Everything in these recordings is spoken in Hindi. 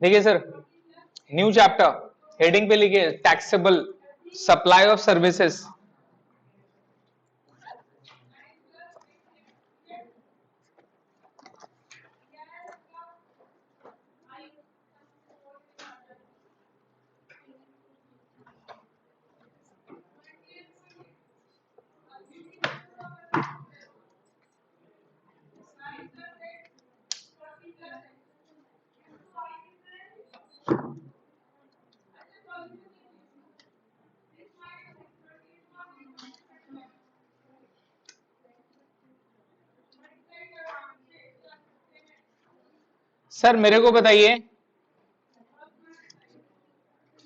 देखिए सर, न्यू चैप्टर, हेडिंग पे लिखिए taxable supply of services. Sir मेरे को बताइए,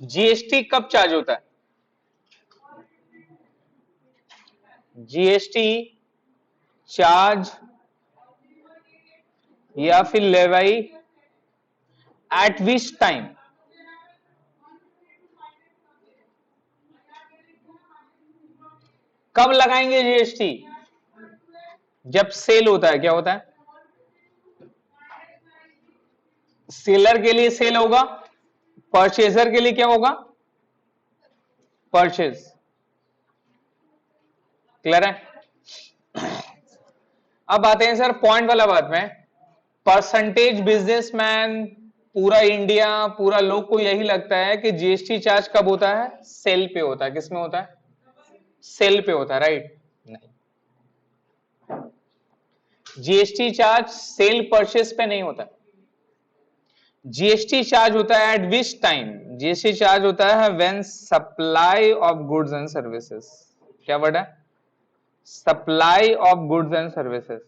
जीएसटी कब चार्ज होता है? जीएसटी चार्ज या फिर लेवाई एट विच टाइम? कब लगाएंगे जीएसटी? जब सेल होता है। क्या होता है? सेलर के लिए सेल होगा, परचेजर के लिए क्या होगा? परचेज। क्लियर है? अब आते हैं सर पॉइंट वाला बात में। परसेंटेज बिजनेसमैन, पूरा इंडिया, पूरा लोग को यही लगता है कि जीएसटी चार्ज कब होता है? सेल पे होता है। किसमें होता है? सेल पे होता है, राइट? नहीं, जीएसटी चार्ज सेल परचेस पे नहीं होता। जीएसटी चार्ज होता है at which time? GST charge होता है when supply of goods and services. क्या वर्ड है? Supply of goods and services.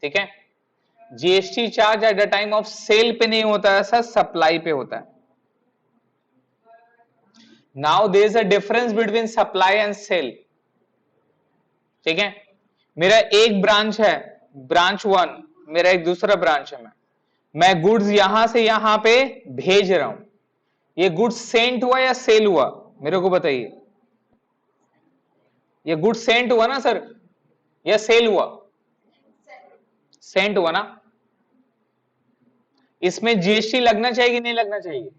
ठीक है? GST charge at the time of sale पे नहीं होता है सर, सप्लाई पे होता है। Now there is a difference between supply and sale. ठीक है? मेरा एक ब्रांच है, ब्रांच 1, मेरा एक दूसरा ब्रांच है। मैं गुड्स यहां से यहां पे भेज रहा हूं। ये गुड्स सेंट हुआ या सेल हुआ? मेरे को बताइए। ये गुड्स सेंट हुआ ना सर, या सेल हुआ? सेंट हुआ ना? इसमें जीएसटी लगना चाहिए कि नहीं लगना चाहिए?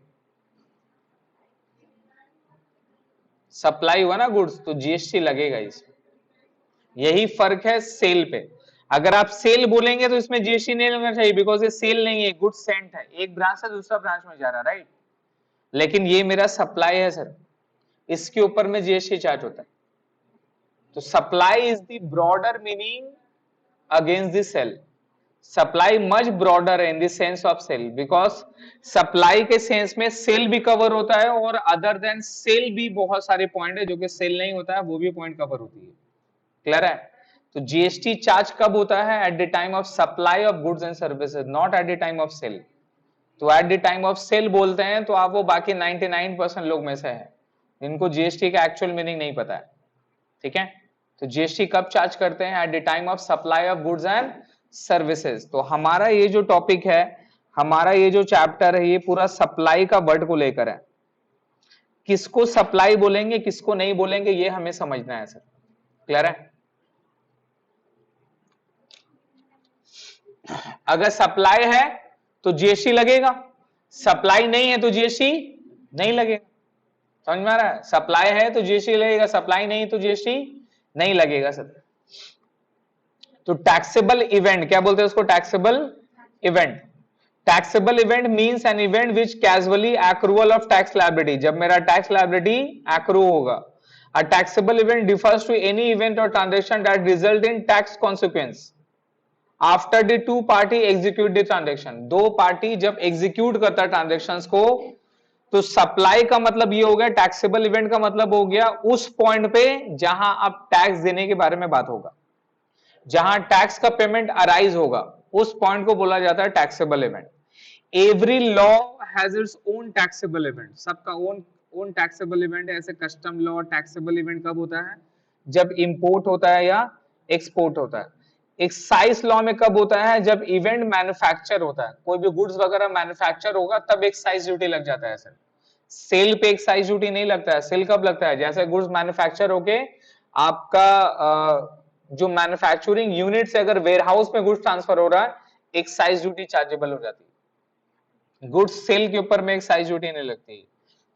सप्लाई हुआ ना गुड्स, तो जीएसटी लगेगा इसमें। यही फर्क है सेल पे। अगर आप सेल बोलेंगे तो इसमें जीएसटी नहीं लगना चाहिए, बिकॉज ये सेल नहीं है, गुड्स सेंट है, एक ब्रांच से दूसरा ब्रांच में जा रहा है, राइट? लेकिन ये मेरा सप्लाई है सर, इसके ऊपर में जीएसटी चार्ज होता है। तो supply is the broader meaning against the sale. Supply much broader है in the sense of sale, because supply के सेंस में सेल भी कवर होता है, और अदर देन सेल भी बहुत सारे पॉइंट है जो कि सेल नहीं होता है, वो भी पॉइंट कवर होती है। क्लियर है? तो जीएसटी चार्ज कब होता है? At the time of supply of goods and services, not at the time of sale. तो at the time of sale बोलते हैं तो आप वो बाकी 99% लोग में से है जिनको जीएसटी का एक्चुअल मीनिंग नहीं पता है। ठीक है? तो जीएसटी कब चार्ज करते हैं? Eight the time of supply of goods and services. तो हमारा ये जो टॉपिक है, हमारा ये जो चैप्टर है, ये पूरा सप्लाई का वर्ड को लेकर है। किसको सप्लाई बोलेंगे, किसको नहीं बोलेंगे, ये हमें समझना है सर। क्लियर है? अगर सप्लाई है तो जीएसटी लगेगा, सप्लाई नहीं है तो जीएसटी नहीं लगेगा। समझ में आ रहा है? सप्लाई है तो जीएसटी लगेगा, सप्लाई नहीं तो जीएसटी नहीं लगेगा सर। तो टैक्सेबल इवेंट क्या बोलते हैं उसको? Taxable event. Taxable event means an event which causally accrual of tax liability. जब मेरा टैक्स लायबिलिटी एक्रू होगा। A taxable event differs to any event और transaction that result in tax consequence after the two party execute the transaction. दो पार्टी जब एग्जीक्यूट करता है ट्रांजेक्शंस को, तो सप्लाई का मतलब ये हो गया, टैक्सेबल इवेंट का मतलब हो गया उस पॉइंट पे जहां अब टैक्स देने के बारे में बात होगा, जहां टैक्स का पेमेंट अराइज होगा, उस पॉइंट को बोला जाता है taxable event. Every law has its own taxable event. सबका ओन ओन टैक्सेबल इवेंट है। ऐसे कस्टम लॉ टैक्सेबल इवेंट कब होता है? जब इंपोर्ट होता है या एक्सपोर्ट होता है। एक्साइज लॉ में कब होता है? जब इवेंट मैन्युफैक्चर होता है, कोई भी गुड्स वगैरह मैन्युफैक्चर होगा तब एक्साइज ड्यूटी लग जाता है सर। सेल पे एक्साइज ड्यूटी नहीं लगता है। सेल कब लगता है? जैसे गुड्स मैन्युफैक्चर होके आपका जो मैन्युफैक्चरिंग यूनिट से अगर वेयर हाउस में गुड्स ट्रांसफर हो रहा है, एक्साइज ड्यूटी चार्जेबल हो जाती है, गुड्स सेल के ऊपर में एक्साइज ड्यूटी नहीं लगती।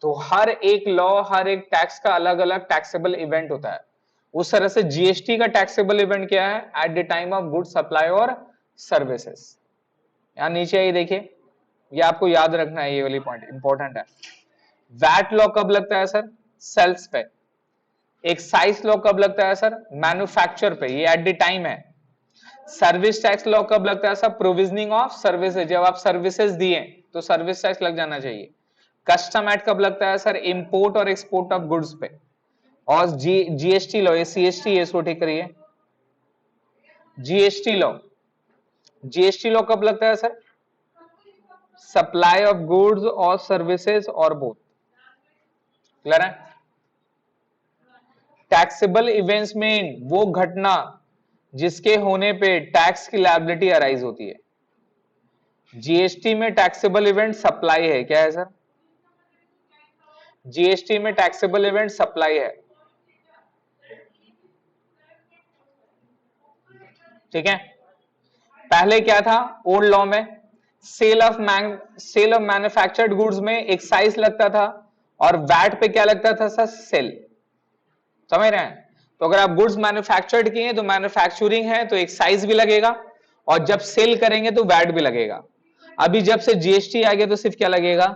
तो हर एक लॉ, हर एक टैक्स का अलग अलग टैक्सेबल इवेंट होता है। उस तरह से जीएसटी का टैक्सेबल इवेंट क्या है? At the time of good supply और सर्विसेज। यहां नीचे आइए देखिए, ये आपको याद रखना है, ये वाली पॉइंट इंपॉर्टेंट है। वैट लॉ कब लगता है सर? सेल्स पे। एक्साइज लॉ कब लगता है सर? मैन्युफैक्चर पे, ये एट द टाइम है। सर्विस टैक्स लॉ कब लगता है सर? प्रोविजनिंग ऑफ सर्विसेज, जब आप सर्विसेज दिए तो सर्विस टैक्स लग जाना चाहिए। कस्टम एक्ट कब लगता है सर? इंपोर्ट और एक्सपोर्ट ऑफ गुड्स पे। और जीएसटी लॉ, ये सीएसटी है, इसको ठीक करिए। जीएसटी लॉ, जीएसटी लॉ कब लगता है सर? सप्लाई ऑफ गुड्स और सर्विसेज और बोथ। क्लियर है? टैक्सेबल इवेंट्स में वो घटना जिसके होने पे टैक्स की लायबिलिटी अराइज होती है। जीएसटी में टैक्सेबल इवेंट सप्लाई है, क्या है सर? जीएसटी में टैक्सेबल इवेंट सप्लाई है, ठीक है। पहले क्या था ओल्ड लॉ में? सेल ऑफ मैन्युफैक्चर्ड गुड्स में एक्साइज लगता था और वैट पे क्या लगता था सर? सेल। समझ रहे हैं? तो अगर आप गुड्स मैन्युफैक्चर्ड किए तो मैन्युफैक्चरिंग है तो एक्साइज भी लगेगा, और जब सेल करेंगे तो वैट भी लगेगा। अभी जब से जीएसटी आ गया तो सिर्फ क्या लगेगा?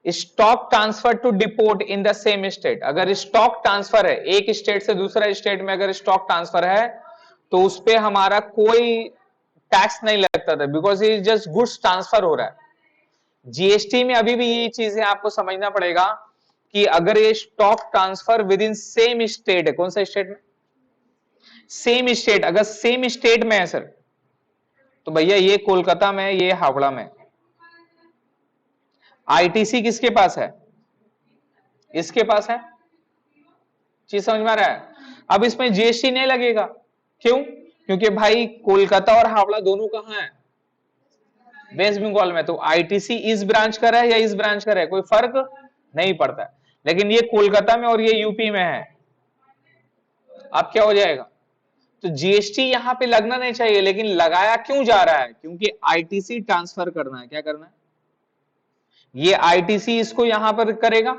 Stock transfer to depot in the same state. अगर स्टॉक ट्रांसफर है एक स्टेट से दूसरा स्टेट में, अगर स्टॉक ट्रांसफर है तो उस पर हमारा कोई टैक्स नहीं लगता था, बिकॉज ये जस्ट गुड्स ट्रांसफर हो रहा है। जीएसटी में अभी भी ये चीजें आपको समझना पड़ेगा कि अगर ये stock transfer with in same state है, कौन सा स्टेट में? Same state. अगर सेम स्टेट में है सर तो भैया ये कोलकाता में, ये हावड़ा में। आईटीसी किसके पास है? इसके पास है। चीज समझ में आ रहा है? अब इसमें जीएसटी नहीं लगेगा, क्यों? क्योंकि भाई कोलकाता और हावड़ा दोनों कहां है? वेस्ट बंगाल में। तो आईटीसी इस ब्रांच का है या इस ब्रांच का है, कोई फर्क नहीं पड़ता। लेकिन ये कोलकाता में और ये यूपी में है, अब क्या हो जाएगा? तो जीएसटी यहां पे लगना नहीं चाहिए, लेकिन लगाया क्यों जा रहा है? क्योंकि आईटीसी ट्रांसफर करना है। क्या करना है? ये आईटीसी इसको यहां पर करेगा,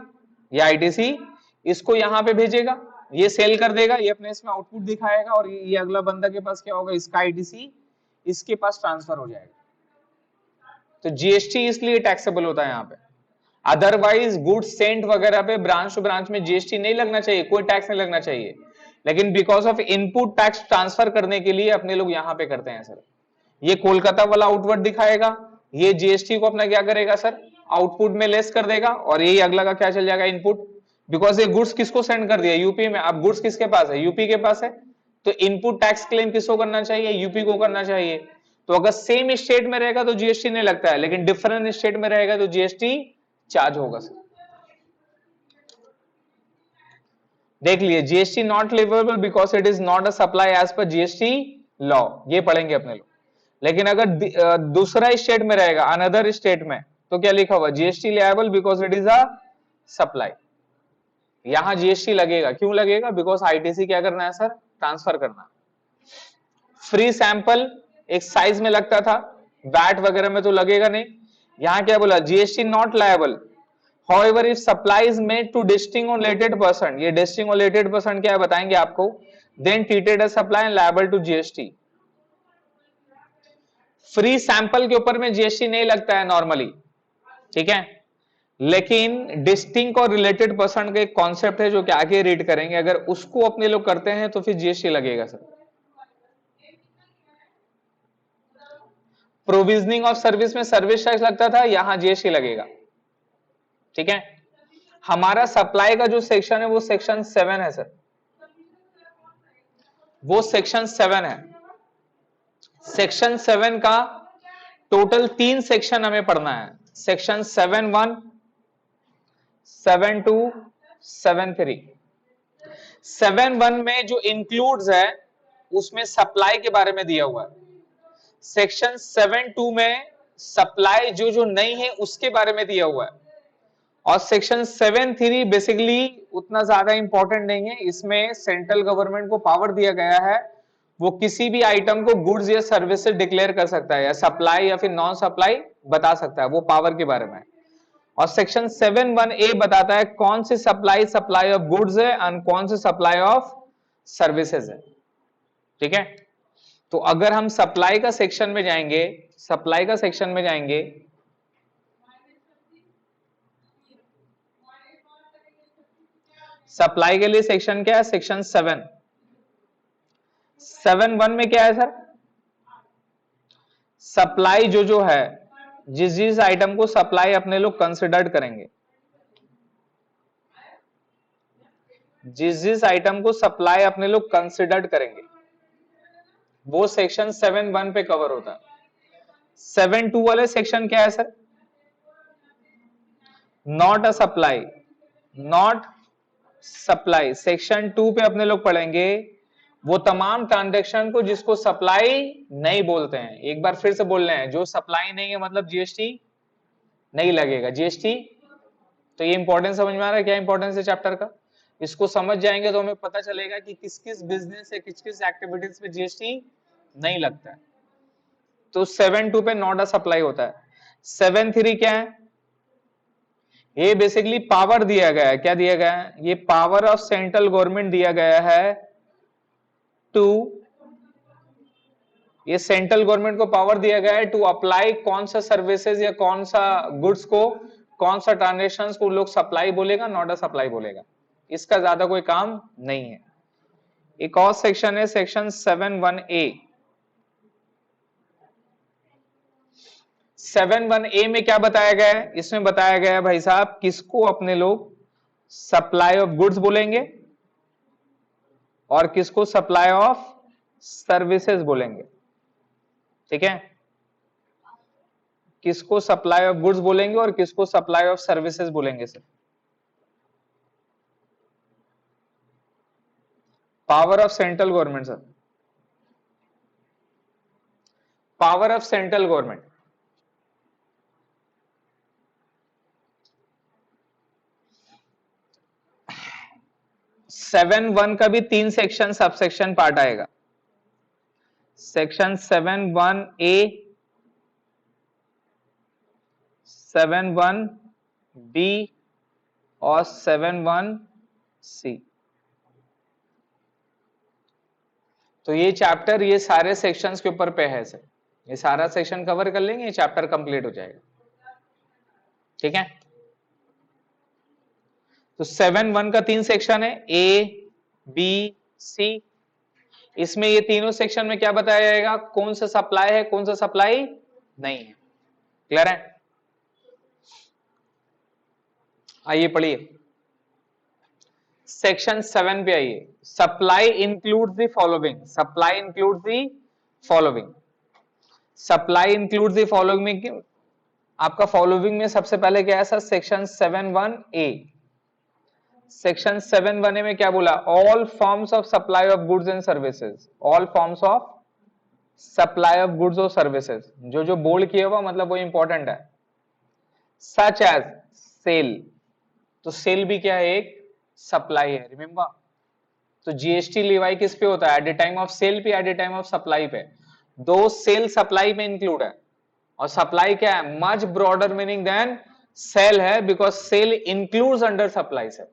ये आईटीसी इसको यहां पे भेजेगा, ये सेल कर देगा, ये अपने इसमें आउटपुट दिखाएगा, और ये अगला बंदा के पास क्या होगा? इसका आईटीसी इसके पास ट्रांसफर हो जाएगा। तो जीएसटी इसलिए टैक्सेबल होता है यहां पे। अदरवाइज गुड्स सेंट वगैरह पे ब्रांच टू ब्रांच में जीएसटी नहीं लगना चाहिए, कोई टैक्स नहीं लगना चाहिए। लेकिन because of input tax transfer करने के लिए अपने लोग यहां पे करते हैं सर। ये कोलकाता वाला आउटपुट दिखाएगा, ये जीएसटी को अपना क्या करेगा सर? आउटपुट में लेस कर देगा, और यही अगला का क्या चल जाएगा? इनपुट। बिकॉज ये गुड्स किसको सेंड कर दिया? यूपी में। अब गुड्स किसके पास है? यूपी के पास है। तो इनपुट टैक्स क्लेम किसको करना चाहिए? यूपी को करना चाहिए। तो अगर सेम स्टेट में रहेगा तो जीएसटी नहीं लगता है, लेकिन डिफरेंट स्टेट में रहेगा तो जीएसटी चार्ज होगा सर। देख लिए, GST not leviable because it is not a supply as per GST law, ये पढ़ेंगे अपने लोग। लेकिन अगर दूसरा स्टेट में रहेगा, अनदर स्टेट में, तो क्या लिखा हुआ? GST liable because it is a supply. यहां जीएसटी लगेगा, क्यों लगेगा? बिकॉज आईटीसी क्या करना है सर? ट्रांसफर करना। फ्री सैंपल एक साइज में लगता था, वैट वगैरह में तो लगेगा नहीं। यहां क्या बोला? GST not liable however if supply is made to distinct or related person, ये distinct or related person क्या है बताएंगे आपको, then treated as supply and liable to GST। Free sample के ऊपर में जीएसटी नहीं लगता है नॉर्मली, ठीक है। लेकिन डिस्टिंक्ट और रिलेटेड पर्सन का एक कॉन्सेप्ट है जो कि आगे रीड करेंगे, अगर उसको अपने लोग करते हैं तो फिर जीएसटी लगेगा सर। प्रोविजनिंग ऑफ सर्विस में सर्विस टैक्स लगता था, यहां जीएसटी लगेगा, ठीक है। हमारा सप्लाई का जो सेक्शन है वो सेक्शन 7 है सर, वो सेक्शन 7 है। सेक्शन 7 का टोटल 3 सेक्शन हमें पढ़ना है। सेक्शन 7(1), 7(2), 7(3). 7(1) में जो इंक्लूड्स है उसमें सप्लाई के बारे में दिया हुआ है। सेक्शन 7(2) में सप्लाई जो जो नहीं है उसके बारे में दिया हुआ है। और सेक्शन 7(3) बेसिकली उतना ज्यादा इंपॉर्टेंट नहीं है, इसमें सेंट्रल गवर्नमेंट को पावर दिया गया है वो किसी भी आइटम को गुड्स या सर्विस से डिक्लेयर कर सकता है, या सप्लाई या फिर नॉन सप्लाई बता सकता है, वो पावर के बारे में। और सेक्शन 7(1)(a) बताता है कौन सी सप्लाई ऑफ गुड्स है और कौन सी सप्लाई ऑफ सर्विसेज है। ठीक है, तो अगर हम सप्लाई का सेक्शन में जाएंगे, सप्लाई का सेक्शन में जाएंगे, सप्लाई के लिए सेक्शन क्या है, सेक्शन 7(1) में क्या है सर, सप्लाई जो है, जिस आइटम को सप्लाई अपने लोग कंसिडर्ड करेंगे, जिस आइटम को सप्लाई अपने लोग कंसिडर्ड करेंगे, वो सेक्शन 7(1) पे कवर होता है। 7(2) वाले सेक्शन क्या है sir, not a supply, not supply. Section 2 पे अपने लोग पढ़ेंगे वो तमाम ट्रांजैक्शन को जिसको सप्लाई नहीं बोलते हैं। एक बार फिर से बोल रहे हैं, जो सप्लाई नहीं है मतलब जीएसटी नहीं लगेगा, जीएसटी। तो ये इंपॉर्टेंस समझ में आ रहा है, क्या इंपॉर्टेंस है चैप्टर का। इसको समझ जाएंगे तो हमें पता चलेगा कि किस किस बिजनेस या किस किस एक्टिविटीज पे जीएसटी नहीं लगता है। तो 7(2) पे नॉट अ सप्लाई होता है। 7(3) क्या है, ये बेसिकली पावर दिया गया है। क्या दिया गया है, ये पावर ऑफ सेंट्रल गवर्नमेंट दिया गया है टू, ये सेंट्रल गवर्नमेंट को पावर दिया गया है टू अप्लाई कौन सा सर्विसेज या कौन सा गुड्स को, कौन सा ट्रांजेक्शन को लोग सप्लाई बोलेगा, नॉट अ सप्लाई बोलेगा। इसका ज्यादा कोई काम नहीं है। एक और सेक्शन है सेक्शन 7(1)(a). 7(1)(a) में क्या बताया गया है, इसमें बताया गया है भाई साहब किसको अपने लोग सप्लाई ऑफ गुड्स बोलेंगे और किसको सप्लाई ऑफ सर्विसेज बोलेंगे। ठीक है, किसको सप्लाई ऑफ गुड्स बोलेंगे और किसको सप्लाई ऑफ सर्विसेज बोलेंगे sir. Power of central government sir, power of central government. Seven one का भी 3 सेक्शन सब सेक्शन पार्ट आएगा। सेक्शन 7(1)(a), 7(1)(b) और 7(1)(c). तो ये चैप्टर, ये सारे सेक्शंस के ऊपर पे है सर। ये सारा सेक्शन कवर कर लेंगे, ये चैप्टर कंप्लीट हो जाएगा। ठीक है, तो 7(1) का 3 सेक्शन है, ए, बी, सी। इसमें ये तीनों सेक्शन में क्या बताया जाएगा, कौन सा सप्लाई है, कौन सा सप्लाई नहीं है। क्लियर है, आइए पढ़िए सेक्शन 7 पे आइए। Supply include the following, supply include the following, supply include the following में आपका फॉलोइंग में सबसे पहले क्या है sir, section 7(1)(a). Section 7(1)(a) में क्या बोला, all forms of supply of goods and services, all forms of supply of goods और सर्विसेज। जो बोल्ड किया हुआ मतलब वो इंपॉर्टेंट है। सच एज सेल, तो सेल भी क्या है, एक सप्लाई है, रिमेंबर। तो जीएसटी लेवाई किस पे होता है, at the time of sale पे, at the time of supply पे। दो सेल सप्लाई में इंक्लूड है, और सप्लाई क्या है, much broader meaning than sale है, because sale includes under supply से।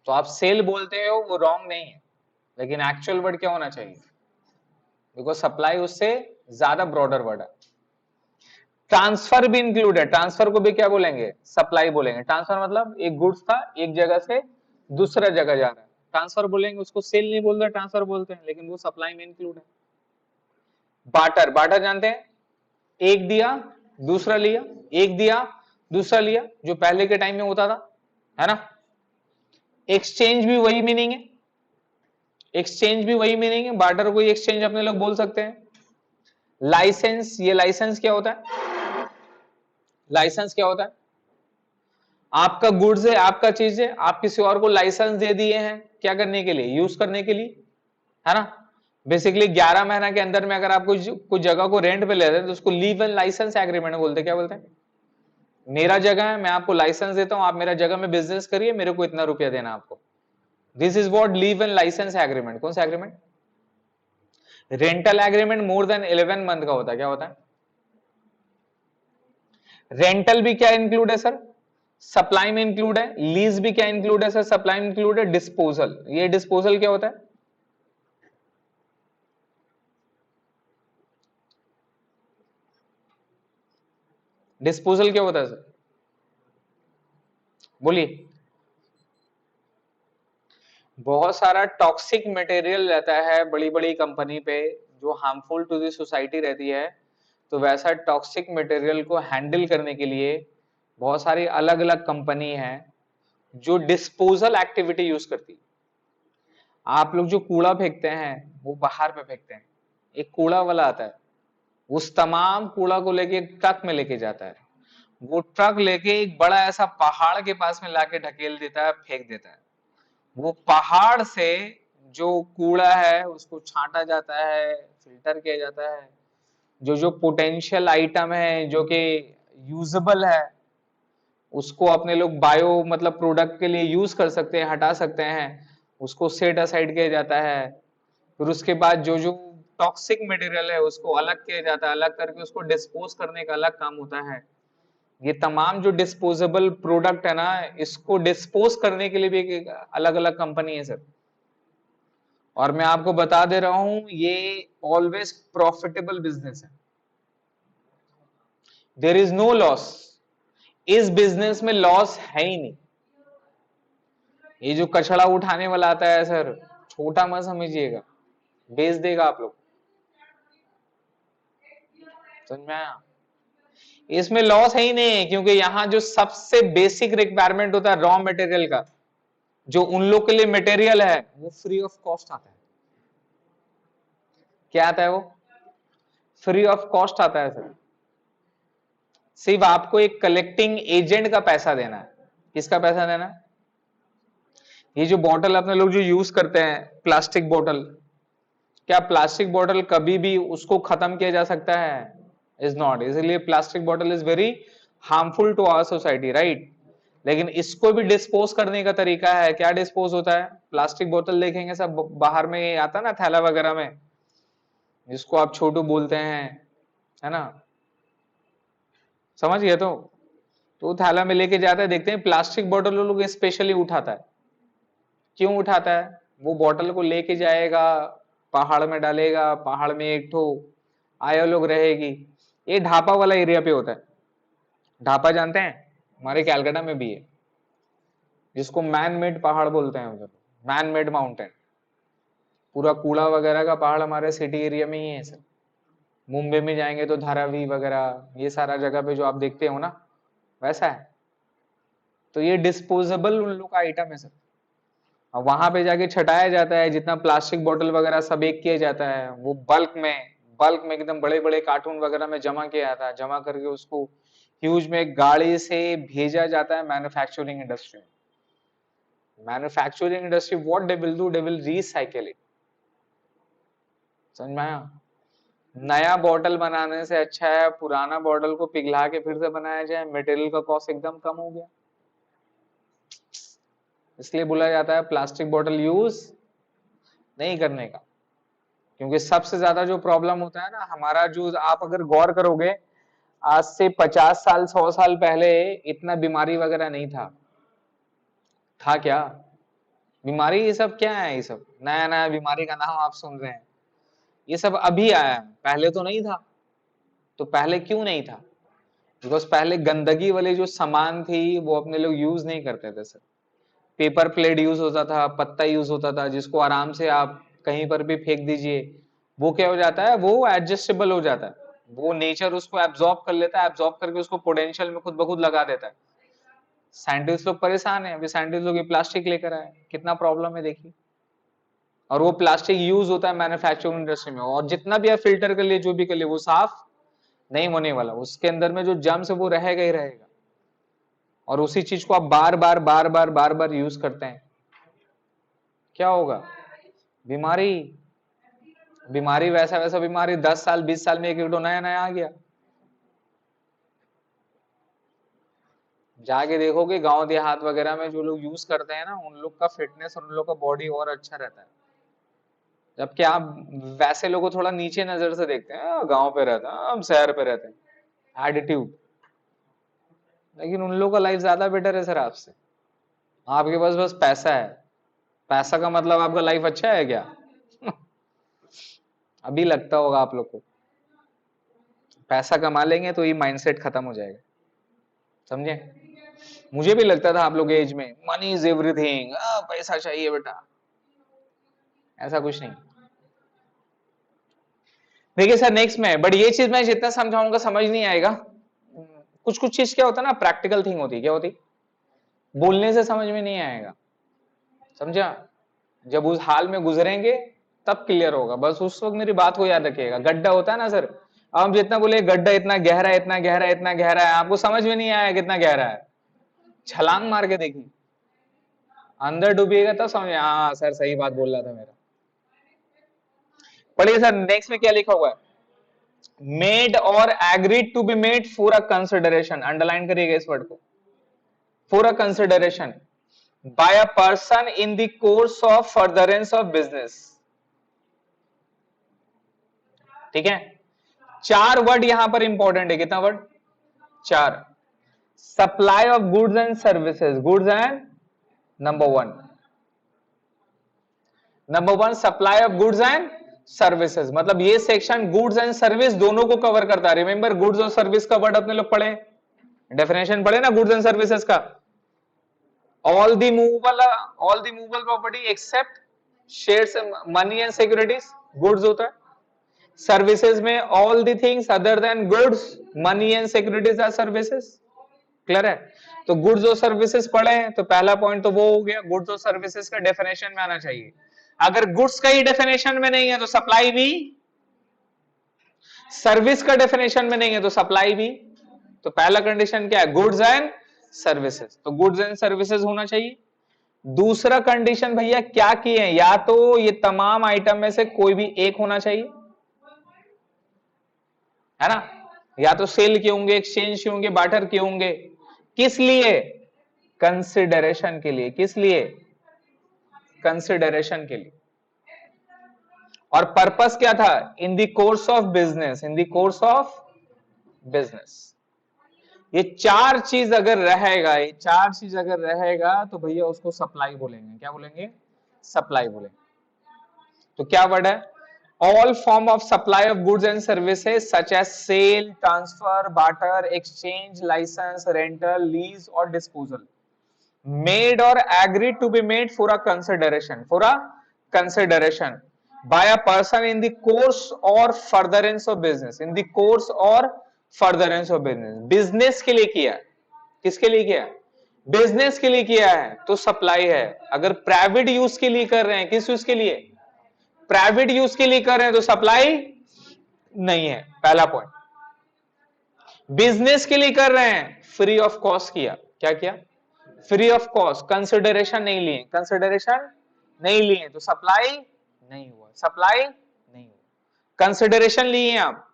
तो आप सेल बोलते हो वो रॉन्ग नहीं है, लेकिन एक्चुअल वर्ड क्या होना चाहिए, बिकॉज सप्लाई उससे ज्यादा ब्रॉडर वर्ड है। ट्रांसफर भी इंक्लूड है, ट्रांसफर को भी क्या बोलेंगे, सप्लाई बोलेंगे। ट्रांसफर मतलब एक गुड्स था एक जगह से दूसरा जगह जा रहा है, ट्रांसफर बोलेंगे, उसको सेल नहीं बोलते, ट्रांसफर बोलते हैं, लेकिन वो सप्लाई में इंक्लूड है। बार्टर, बार्टर जानते हैं, एक दिया दूसरा लिया, एक दिया दूसरा लिया, जो पहले के टाइम में होता था, है ना। एक्सचेंज भी वही मीनिंग है, एक्सचेंज भी वही मीनिंग है, बार्टर को एक्सचेंज अपने लोग बोल सकते हैं। लाइसेंस, ये लाइसेंस क्या होता है, लाइसेंस क्या होता है, आपका गुड्स है, आपका चीज है, आप किसी और को लाइसेंस दे दिए हैं, क्या करने के लिए, यूज करने के लिए, है ना। बेसिकली 11 महीना के अंदर में अगर आप कुछ जगह को रेंट पे ले रहे हैं तो उसको लीव एंड लाइसेंस एग्रीमेंट बोलते हैं। क्या बोलते हैं, मेरा जगह है, मैं आपको लाइसेंस देता हूं, आप मेरा जगह में बिजनेस करिए, मेरे को इतना रुपया देना आपको। This is what leave and license agreement. कौन सा agreement, rental agreement more than 11 month का होता है, क्या होता है? रेंटल भी क्या इंक्लूड है सर? सप्लाई में इंक्लूड है। लीज भी क्या इंक्लूड है सर? सप्लाई में इंक्लूड है। डिस्पोजल, ये डिस्पोजल क्या होता है? डिस्पोजल क्या होता है सर? बोलिए। बहुत सारा टॉक्सिक मटेरियल रहता है बड़ी बड़ी कंपनी पे जो हार्मफुल टू द सोसाइटी रहती है, तो वैसा टॉक्सिक मटेरियल को हैंडल करने के लिए बहुत सारी अलग अलग कंपनी है जो डिस्पोजल एक्टिविटी यूज करती है। आप लोग जो कूड़ा फेंकते हैं वो बाहर पे फेंकते हैं, एक कूड़ा वाला आता है, उस तमाम कूड़ा को लेके एक ट्रक में लेके जाता है, वो ट्रक लेके एक बड़ा ऐसा पहाड़ के पास में लाके ढकेल देता है, फेंक देता है। वो पहाड़ से जो कूड़ा है उसको छांटा जाता है, फिल्टर किया जाता है, जो जो पोटेंशियल आइटम है जो कि यूजेबल है उसको अपने लोग बायो मतलब प्रोडक्ट के लिए यूज कर सकते हैं, हटा सकते हैं, उसको सेट असाइड किया जाता है। फिर उसके बाद जो जो टॉक्सिक मटेरियल है उसको अलग किया जाता है, अलग करके उसको डिस्पोज करने का अलग काम होता है। ये तमाम जो डिस्पोजेबल प्रोडक्ट है ना, इसको डिस्पोज करने के लिए भी एक अलग अलग कंपनी है सर। और मैं आपको बता दे रहा हूं ये ऑलवेज प्रॉफिटेबल बिजनेस है, देयर इज नो लॉस। इस बिजनेस में लॉस है ही नहीं। ये जो कचड़ा उठाने वाला आता है सर, छोटा मत समझिएगा, बेच देगा आप लोग। समझ में आया? इसमें लॉस है ही नहीं, क्योंकि यहां जो सबसे बेसिक रिक्वायरमेंट होता है रॉ मटेरियल का, जो उन लोग के लिए मटेरियल है वो फ्री ऑफ कॉस्ट आता है। क्या आता है वो? फ्री ऑफ कॉस्ट आता है सर। सिर्फ आपको एक कलेक्टिंग एजेंट का पैसा देना है। किसका पैसा देना है? ये जो बॉटल अपने लोग जो यूज करते हैं प्लास्टिक बॉटल, क्या प्लास्टिक बॉटल कभी भी उसको खत्म किया जा सकता है? Is not. इसलिए plastic bottle is very harmful to our society, right? लेकिन इसको भी डिस्पोज करने का तरीका है। क्या डिस्पोज होता है? प्लास्टिक बोतल देखेंगे सब बाहर में आता ना थैला वगैरह में, जिसको आप छोटू बोलते हैं, है ना? समझ गए? तो थैला में लेके जाता है, देखते हैं प्लास्टिक बोतल लोग स्पेशली उठाता है। क्यों उठाता है? वो बोतल को लेके जाएगा, पहाड़ में डालेगा, पहाड़ में एक ठो आया लोग रहेगी। ये ढापा वाला एरिया पे होता है। ढापा जानते हैं? हमारे कैलकाटा में भी है, जिसको मैन मेड पहाड़ बोलते हैं उधर, मैन मेड माउंटेन। पूरा कूड़ा वगैरह का पहाड़ हमारे सिटी एरिया में ही है सर। मुंबई में जाएंगे तो धारावी वगैरह ये सारा जगह पे जो आप देखते हो ना, वैसा है। तो ये डिस्पोजेबल उन लोग का आइटम है सर। और वहां पे जाके छटाया जाता है, जितना प्लास्टिक बोतल वगैरह सब एक किया जाता है, वो बल्क में एकदम बड़े बड़े कार्टून वगैरह में जमा किया जाता है, जमा करके उसको ह्यूज में गाड़ी से भेजा जाता है मैन्युफैक्चरिंग इंडस्ट्री में। Manufacturing industry what they will do, they will recycle it. समझ में आया? नया बॉटल बनाने से अच्छा है पुराना बॉटल को पिघला के फिर से बनाया जाए, मटेरियल का कॉस्ट एकदम कम हो गया। इसलिए बोला जाता है प्लास्टिक बॉटल यूज नहीं करने का। क्योंकि सबसे ज्यादा जो प्रॉब्लम होता है ना हमारा, जो आप अगर गौर करोगे, आज से 50 साल 100 साल पहले इतना बीमारी वगैरह नहीं था क्या? बीमारी ये सब क्या है? ये सब नया नया बीमारी का नाम आप सुन रहे हैं, ये सब अभी आया है, पहले तो नहीं था। तो पहले क्यों नहीं था? बिकॉज पहले गंदगी वाले जो सामान थी वो अपने लोग यूज नहीं करते थे सर। पेपर प्लेट यूज होता था, पत्ता यूज होता था, जिसको आराम से आप कहीं पर भी फेंक दीजिए, वो क्या हो जाता है, वो एडजस्टेबल हो जाता है, वो नेचर उसको एब्जॉर्ब कर लेता है, एब्जॉर्ब करके उसको पोटेंशियल में खुद ब खुद लगा देता है। साइंटिस्ट लोग परेशान है, अभी साइंटिस्ट लोग ये प्लास्टिक लेकर आए, कितना प्रॉब्लम है देखिए। और वो प्लास्टिक यूज होता है मैन्युफैक्चरिंग इंडस्ट्री में, और जितना भी आप फिल्टर कर लिए जो भी कर लिए वो साफ नहीं होने वाला, उसके अंदर में जो जर्म्स है वो रहेगा ही रहेगा। और उसी चीज को आप बार बार बार बार बार बार यूज करते हैं, क्या होगा? बीमारी। बीमारी वैसा वैसा बीमारी 10 साल 20 साल में एक एक नया नया आ गया। जाके देखोगे गांव देहात वगैरह में जो लोग यूज करते हैं ना, उन लोग का फिटनेस और उन लोग का बॉडी और अच्छा रहता है। जबकि आप वैसे लोगों को थोड़ा नीचे नजर से देखते हैं, गांव पे रहते हैं, हम शहर पे रहते हैं, एटीट्यूड। लेकिन उन लोगों का लाइफ ज्यादा बेटर है सर आपसे। आपके पास बस पैसा है, पैसा का मतलब आपका लाइफ अच्छा है क्या? अभी लगता होगा आप लोग को, पैसा कमा लेंगे तो ये माइंडसेट खत्म हो जाएगा, समझे? मुझे भी लगता था आप लोग एज में मनी इज एवरीथिंग, पैसा चाहिए बेटा, ऐसा कुछ नहीं। देखिए सर नेक्स्ट में, बट ये चीज मैं जितना समझाऊंगा समझ नहीं आएगा। कुछ कुछ चीज क्या होता है ना, प्रैक्टिकल थिंग होती है। क्या होती? बोलने से समझ में नहीं आएगा, समझा? जब उस हाल में गुजरेंगे तब क्लियर होगा। बस उस वक्त मेरी बात को याद रखिएगा। गड्ढा होता है ना सर, अब हम जितना बोले गड्ढा इतना गहरा है, इतना गहरा है, इतना गहरा है, आपको समझ में नहीं आया कितना गहरा है, छलांग मार के देखिए, अंदर डूबिएगा तब समझ, हाँ सर सही बात बोल रहा था मेरा। पढ़िए सर नेक्स्ट में क्या लिखा हुआ है, मेड और agreed to be made for a consideration, underline करिएगा इस वर्ड को, for a consideration by a person in the course of furtherance of business. ठीक है, चार वर्ड यहां पर इंपॉर्टेंट है। कितना वर्ड? चार। Supply of goods and services, goods and number one supply of goods and services, मतलब ये सेक्शन गुड्स एंड सर्विस दोनों को कवर करता है। रिमेंबर गुड्स और सर्विस का वर्ड अपने लोग पढ़े, डेफिनेशन पढ़े ना गुड्स एंड सर्विसेज का। All the movable property except shares, money and securities goods होता है। सर्विसेज में all the things other than goods, money and securities are services. Clear है? तो गुड्स और सर्विसेज पढ़े तो पहला पॉइंट तो वो हो गया, गुड्स और सर्विसेज का डेफिनेशन में आना चाहिए। अगर गुड्स का ही डेफिनेशन में नहीं है तो सप्लाई भी, सर्विस का डेफिनेशन में नहीं है तो सप्लाई भी। तो पहला कंडीशन क्या है? गुड्स एंड सर्विसेज, तो गुड्स एंड सर्विसेज होना चाहिए। दूसरा कंडीशन भैया क्या किए हैं, या तो ये तमाम आइटम में से कोई भी एक होना चाहिए, है ना? या तो सेल के होंगे, एक्सचेंज के होंगे, बार्टर के होंगे। किस लिए? कंसिडरेशन के लिए। किस लिए? कंसिडरेशन के लिए। और पर्पस क्या था? इन the course of business, in the course of business. ये चार चीज अगर रहेगा, ये चार चीज अगर रहेगा तो भैया उसको सप्लाई बोलेंगे। क्या बोलेंगे? सप्लाई बोलेंगे। तो क्या वर्ड है? All form of supply of goods and services such as sale, transfer, barter, exchange, license, rental, lease और disposal, made or agreed to be made for a consideration, for a consideration by a person in the course or furtherance of business, in the course or furtherance of business। Business के लिए किया, किसके लिए किया? बिजनेस के लिए किया है तो सप्लाई है। अगर प्राइवेट यूज के लिए कर रहे हैं, किस यूज के लिए? प्राइवेट यूज के लिए कर रहे हैं तो सप्लाई नहीं है, पहला पॉइंट। बिजनेस के लिए कर रहे हैं, फ्री ऑफ कॉस्ट किया। क्या किया? फ्री ऑफ कॉस्ट, कंसिडरेशन नहीं लिए, कंसिडरेशन नहीं लिए तो सप्लाई नहीं हुआ, सप्लाई नहीं हुआ। कंसिडरेशन लिए आप,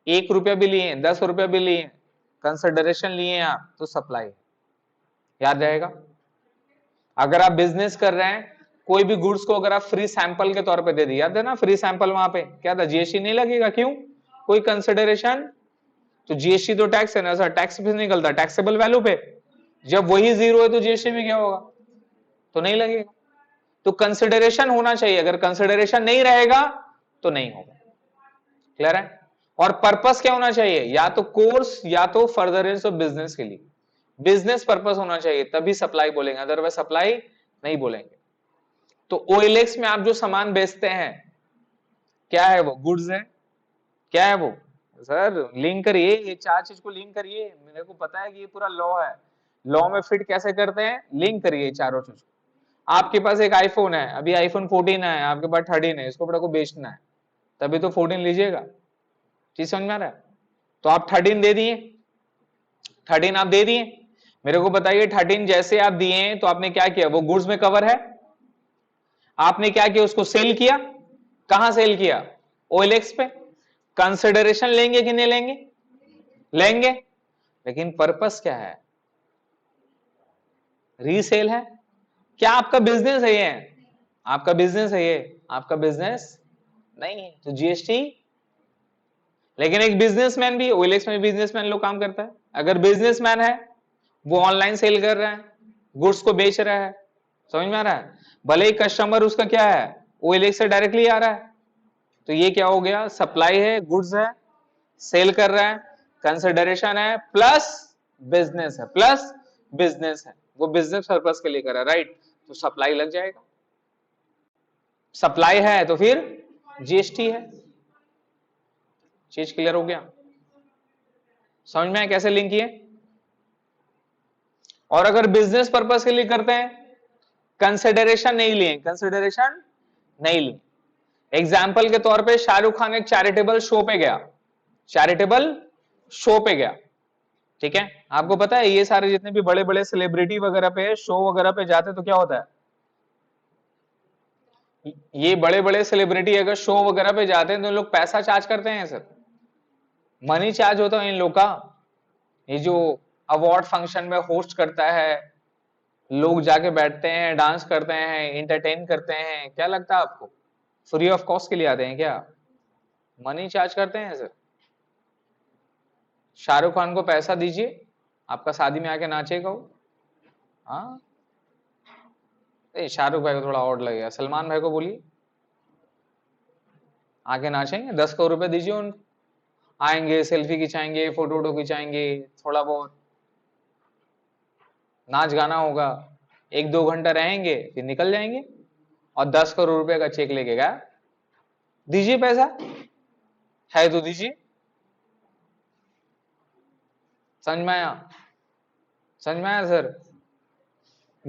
1 रुपया भी लिए, 10 रुपया भी लिए, कंसिडरेशन लिए आप तो सप्लाई, याद रहेगा। अगर आप बिजनेस कर रहे हैं, कोई भी गुड्स को अगर आप फ्री सैंपल के तौर पे दे दिया, याद है ना फ्री सैंपल, वहां पे क्या था? जीएसटी नहीं लगेगा। क्यों? कोई कंसिडरेशन, तो जीएसटी तो टैक्स है ना सर, टैक्स भी निकलता टैक्सेबल वैल्यू पे। जब वही जीरो है तो जीएसटी में क्या होगा? तो नहीं लगेगा। तो कंसिडरेशन होना चाहिए, अगर कंसिडरेशन नहीं रहेगा तो नहीं होगा। क्लियर है? और पर्पस क्या होना चाहिए? या तो कोर्स या तो फर्दरेंस ऑफ बिजनेस के लिए, बिजनेस पर्पस होना चाहिए, तभी सप्लाई बोलेंगे, अदरवाइज सप्लाई नहीं बोलेंगे। तो ओएलएक्स में आप जो सामान बेचते हैं क्या है वो? गुड्स है। क्या है वो? सर लिंक करिए, ये चार चीज को लिंक करिए, मेरे को पता है कि ये पूरा लॉ है, लॉ में फिट कैसे करते हैं, लिंक करिए चारों चीज। आपके पास एक आईफोन है, अभी आईफोन 14 है, आपके पास 13 है, इसको बड़ा को बेचना है, तभी तो 14 लीजिएगा। चीज समझ में आ रहा है? तो आप 13 दे दिए, 13 आप दे दिए, मेरे को बताइए 13 जैसे आप दिए तो आपने क्या किया? वो गुड्स में कवर है, आपने क्या किया? उसको सेल किया। कहां सेल किया? ओएलएक्स पे। कंसिडरेशन लेंगे कि नहीं लेंगे? लेंगे। लेकिन पर्पस क्या है? रीसेल है। क्या आपका बिजनेस है ये? आपका बिजनेस है ये? आपका बिजनेस नहीं है तो जीएसटी। लेकिन एक बिजनेसमैन भी, ओएलएक्स में बिजनेसमैन लोग काम करता है, अगर बिजनेसमैन है वो ऑनलाइन सेल कर रहा है, गुड्स को बेच रहा है, समझ में आ रहा है, भले ही कस्टमर उसका क्या है ओएलएक्स से डायरेक्टली आ रहा है, तो ये क्या हो गया, सप्लाई है, गुड्स है, सेल कर रहा है, कंसिडरेशन है, प्लस बिजनेस है, प्लस बिजनेस है, वो बिजनेस पर्पस के लिए कर रहा है, राइट, तो सप्लाई लग जाएगा। सप्लाई है तो फिर जीएसटी है। चीज क्लियर हो गया, समझ में आया कैसे लिंक किए। और अगर बिजनेस पर्पस के लिए करते हैं, कंसिडरेशन नहीं लिए, कंसिडरेशन नहीं लिए। एग्जाम्पल के तौर पे शाहरुख खान एक चैरिटेबल शो पे गया, चैरिटेबल शो पे गया, ठीक है, आपको पता है ये सारे जितने भी बड़े बड़े सेलिब्रिटी वगैरह पे शो वगैरह पे जाते तो क्या होता है, ये बड़े बड़े सेलिब्रिटी अगर शो वगैरह पे जाते हैं तो लोग पैसा चार्ज करते हैं सर, मनी चार्ज होता है इन लोग का। ये जो अवार्ड फंक्शन में होस्ट करता है, लोग जाके बैठते हैं, डांस करते हैं, इंटरटेन करते हैं, क्या लगता है आपको फ्री ऑफ कॉस्ट के लिए आते हैं क्या, मनी चार्ज करते हैं सर। शाहरुख खान को पैसा दीजिए, आपका शादी में आके नाचेगा वो, हाँ, शाहरुख भाई को थोड़ा ऑड लगेगा, सलमान भाई को बोलिए आके नाचेंगे, 10 करोड़ रुपए दीजिए उनको, आएंगे, सेल्फी खिंचाएंगे, फोटो वोटो खिंचाएंगे, थोड़ा बहुत नाच गाना होगा, 1-2 घंटा रहेंगे फिर निकल जाएंगे, और 10 करोड़ रुपए का चेक लेके गया, दीजिए पैसा है तो दीजिए। समझ में आया, समझ में आया सर।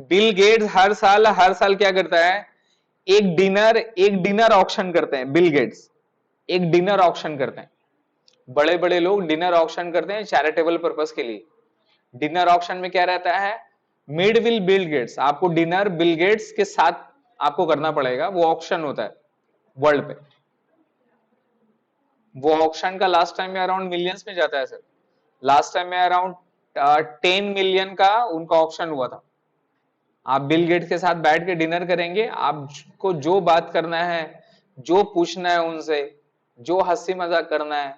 बिल गेट्स हर साल क्या करता है, एक डिनर ऑक्शन करते हैं, बिल गेट्स एक डिनर ऑक्शन करते हैं, बड़े बड़े लोग डिनर ऑक्शन करते हैं चैरिटेबल पर्पस के लिए। डिनर ऑक्शन में क्या रहता है, मिड विल बिल गेट्स, आपको डिनर बिल गेट्स के साथ आपको करना पड़ेगा, वो ऑक्शन होता है वर्ल्ड पे, वो ऑक्शन का लास्ट टाइम में अराउंड मिलियंस में जाता है सर, लास्ट टाइम में अराउंड 10 मिलियन का उनका ऑक्शन हुआ था। आप बिल गेट्स के साथ बैठ के डिनर करेंगे, आपको जो बात करना है, जो पूछना है उनसे, जो हंसी मजाक करना है,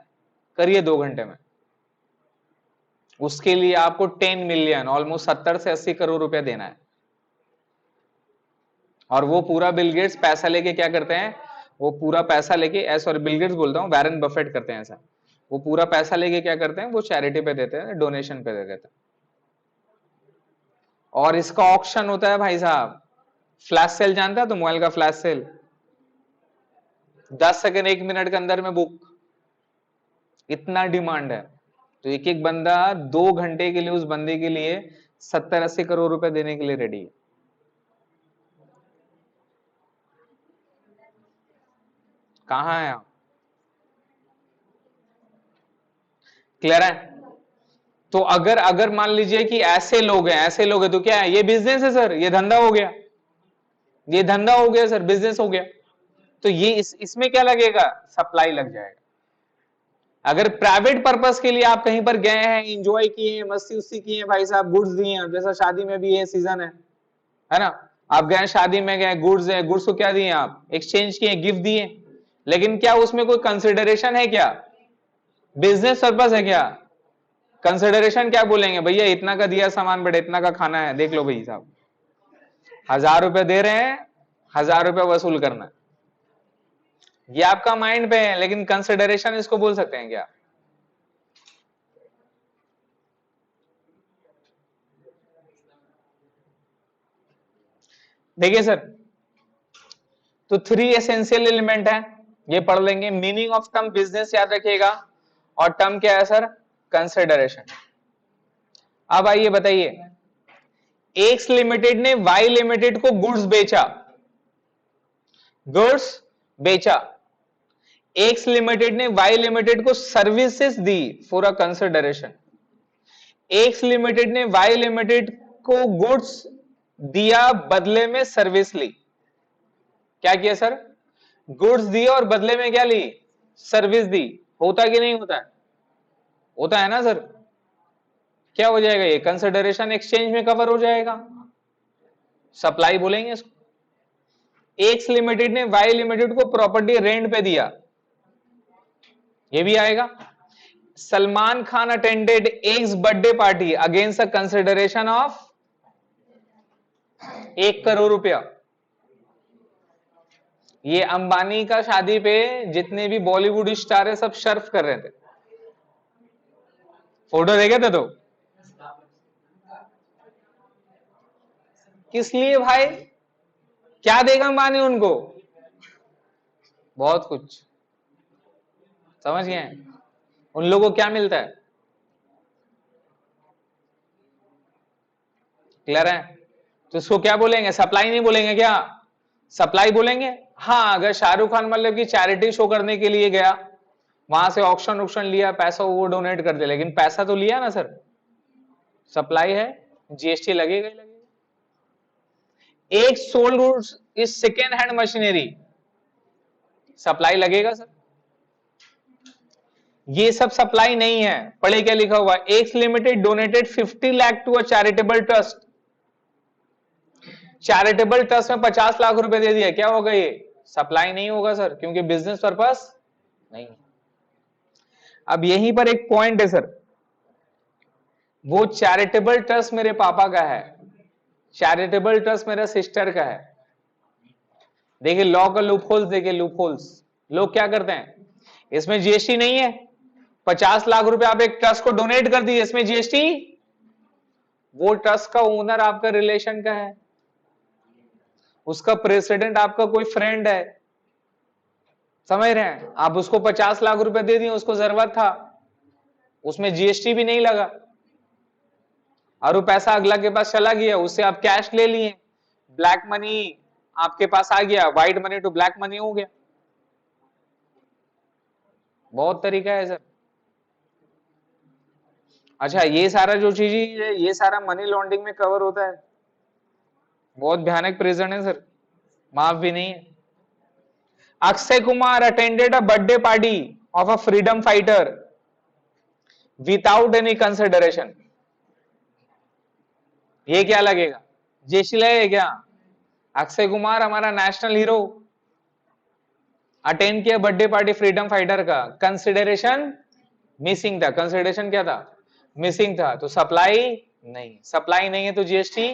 करिए 2 घंटे में। उसके लिए आपको 10 मिलियन, ऑलमोस्ट 70 से 80 करोड़ रुपया देना है। और वो पूरा बिल गेट्स पैसा लेके क्या करते हैं, वो पूरा पैसा लेके, सॉरी बिल गेट्स बोलता हूँ, वैरेन बफेट करते हैं ऐसा, वो पूरा पैसा लेके क्या करते हैं, वो चैरिटी पे देते हैं, डोनेशन पे दे देते हैं। और इसका ऑक्शन होता है भाई साहब, फ्लैश सेल जानता है तो मोबाइल का फ्लैश सेल, 10 सेकंड 1 मिनट के अंदर में बुक, इतना डिमांड है, तो एक एक बंदा 2 घंटे के लिए उस बंदे के लिए 70-80 करोड़ रुपए देने के लिए रेडी है। कहां है आप, क्लियर है। तो अगर अगर मान लीजिए कि ऐसे लोग हैं, ऐसे लोग हैं, तो क्या है, ये बिजनेस है सर, ये धंधा हो गया, ये धंधा हो गया सर, बिजनेस हो गया, तो ये इसमें क्या लगेगा, सप्लाई लग जाएगा। अगर प्राइवेट पर्पस के लिए आप कहीं पर गए हैं, एंजॉय किए हैं, मस्ती उस्ती किए हैं भाई साहब, गुड्स दिए हैं, जैसा शादी में भी ये सीजन है ना, आप गए शादी में गए, गुड्स है, गुड्स को क्या दिए आप, एक्सचेंज किए, गिफ्ट दिए, लेकिन क्या उसमें कोई कंसिडरेशन है क्या, बिजनेस पर्पस है क्या, कंसिडरेशन क्या बोलेंगे, भैया इतना का दिया सामान, बट इतना का खाना है, देख लो भाई साहब, 1000 रुपए दे रहे हैं, 1000 रुपए वसूल करना है, ये आपका माइंड पे है, लेकिन कंसिडरेशन इसको बोल सकते हैं क्या। देखिए सर, तो 3 एसेंशियल एलिमेंट है, ये पढ़ लेंगे, मीनिंग ऑफ टर्म बिजनेस याद रखिएगा, और टर्म क्या है सर, कंसिडरेशन। अब आइए बताइए, एक्स लिमिटेड ने वाई लिमिटेड को गुड्स बेचा, गुड्स बेचा, एक्स लिमिटेड ने वाई लिमिटेड को services the for a consideration, x limited ने वाई लिमिटेड को गुड्स दिया, बदले में सर्विस ली, क्या किया सर, गुड्स दिए और बदले में क्या ली, सर्विस दी, होता कि नहीं होता है, होता है ना सर, क्या हो जाएगा, ये कंसिडरेशन एक्सचेंज में कवर हो जाएगा, सप्लाई बोलेंगे इसको। एक्स लिमिटेड ने वाई लिमिटेड को प्रॉपर्टी रेंट पे दिया, ये भी आएगा। Salman Khan attended x birthday party against a consideration of 1 crore रुपया। ये अंबानी का शादी पे जितने भी बॉलीवुड स्टार है सब सर्फ कर रहे थे, फोटो देखे थे तो। किस लिए भाई, क्या देगा अंबानी उनको? बहुत कुछ, समझ गए? उन लोगों को क्या मिलता है? क्लियर है? तो इसको क्या बोलेंगे? सप्लाई नहीं बोलेंगे क्या? सप्लाई बोलेंगे। हाँ, अगर शाहरुख खान मतलब की चैरिटी शो करने के लिए गया, वहां से ऑक्शन लिया, पैसा वो डोनेट कर दिया, लेकिन पैसा तो लिया ना सर, सप्लाई है, जीएसटी लगेगा ही लगेगा। एक sold goods is second hand machinery, supply लगेगा सर। ये सब सप्लाई नहीं है। पढ़े क्या लिखा हुआ? X limited donated 50 lakh to a charitable trust. Charitable trust में 50 लाख रुपए दे दिया, क्या होगा ये? सप्लाई नहीं होगा सर, क्योंकि बिजनेस पर्पस नहीं। अब यहीं पर एक पॉइंट है सर, वो चैरिटेबल ट्रस्ट मेरे पापा का है, चैरिटेबल ट्रस्ट मेरा सिस्टर का है। देखिए लॉ का लूप होल्स, देखिए लूप होल्स। लोग क्या करते हैं, इसमें जीएसटी नहीं है, 50 लाख रुपए आप एक ट्रस्ट को डोनेट कर दिए, इसमें जीएसटी, वो ट्रस्ट का ओनर आपका रिलेशन का है, उसका प्रेसिडेंट आपका कोई फ्रेंड है, समझ रहे हैं? आप उसको 50 लाख रुपए दे दिए, उसको जरूरत था, उसमें जीएसटी भी नहीं लगा, और वो पैसा अगला के पास चला गया, उससे आप कैश ले लिए, ब्लैक मनी आपके पास आ गया, white money to black money हो गया। बहुत तरीका है सर। अच्छा, ये सारा जो चीज है, ये सारा मनी लॉन्ड्रिंग में कवर होता है। बहुत भयानक प्रिजन है सर, माफ भी नहीं है। Akshay Kumar attended a birthday party of a freedom fighter without any consideration, ये क्या लगेगा? जीएसटी लगेगा क्या? अक्षय कुमार हमारा नेशनल हीरो अटेंड किया बर्थडे पार्टी फ्रीडम फाइटर का, कंसिडरेशन मिसिंग था, कंसिडरेशन क्या था? मिसिंग था, तो सप्लाई नहीं, सप्लाई नहीं है तो GST.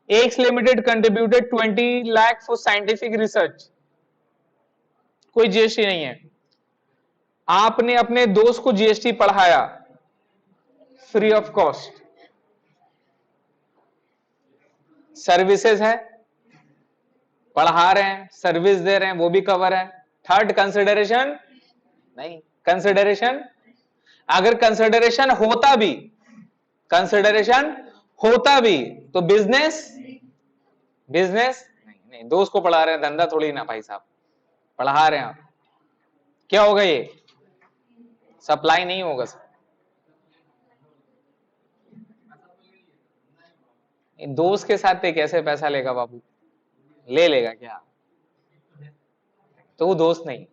X limited contributed 20 lakh for scientific research, कोई जीएसटी नहीं है। आपने अपने दोस्त को जीएसटी पढ़ाया फ्री ऑफ कॉस्ट, सर्विसेज है, पढ़ा रहे हैं, सर्विस दे रहे हैं, वो भी कवर है। थर्ड कंसिडरेशन नहीं, कंसिडरेशन अगर कंसिडरेशन होता भी, कंसिडरेशन होता भी तो बिजनेस, बिजनेस नहीं, दोस्त को पढ़ा रहे हैं, धंधा थोड़ी ना भाई साहब, पढ़ा रहे हैं आप, क्या होगा ये? सप्लाई नहीं होगा सर। दोस्त के साथ कैसे पैसा लेगा बाबू? ले लेगा क्या? तो वो दोस्त नहीं,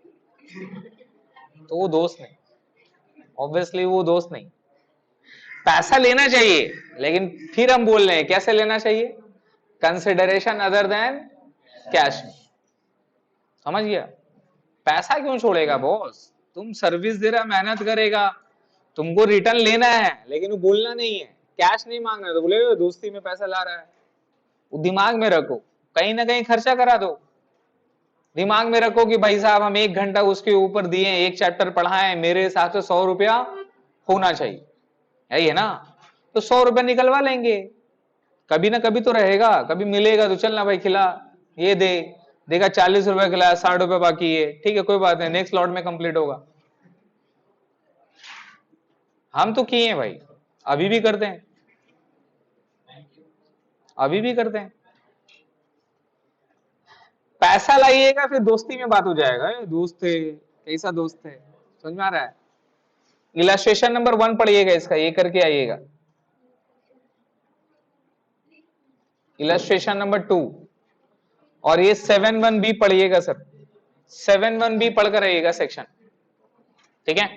तो वो दोस्त नहीं, ऑब्वियसली वो दोस्त नहीं। पैसा लेना चाहिए, लेकिन फिर हम बोल रहे हैं कैसे लेना चाहिए? कंसिडरेशन अदर देन कैश, समझ गया? पैसा क्यों छोड़ेगा बॉस? तुम सर्विस दे रहा, मेहनत करेगा, तुमको रिटर्न लेना है, लेकिन वो बोलना नहीं है, कैश नहीं मांगना है, तो बोले दोस्ती में पैसा ला रहा है। वो दिमाग में रखो, कहीं ना कहीं खर्चा करा दो, दिमाग में रखो कि भाई साहब हम 1 घंटा उसके ऊपर दिए, एक चैप्टर पढ़ाए, मेरे हिसाब से 100 रुपया होना चाहिए, यही है ना? तो 100 रुपया निकलवा लेंगे, कभी ना कभी तो रहेगा, कभी मिलेगा तो चलना भाई खिला, ये दे, देखा 40 रुपया खिलाया, 60 रुपया बाकी है, ठीक है कोई बात नहीं, नेक्स्ट लॉट में कंप्लीट होगा। हम तो किए हैं भाई, अभी भी करते हैं, अभी भी करते हैं। पैसा लाइएगा फिर दोस्ती में बात हो जाएगा, दोस्त थे, कैसा दोस्त है, समझ में आ रहा है? इलस्ट्रेशन नंबर 1 पढ़िएगा इसका, ये करके आइएगा। इलस्ट्रेशन नंबर 2 और ये 7(1) भी पढ़िएगा सर, 7(1) भी पढ़कर आइएगा सेक्शन, ठीक है?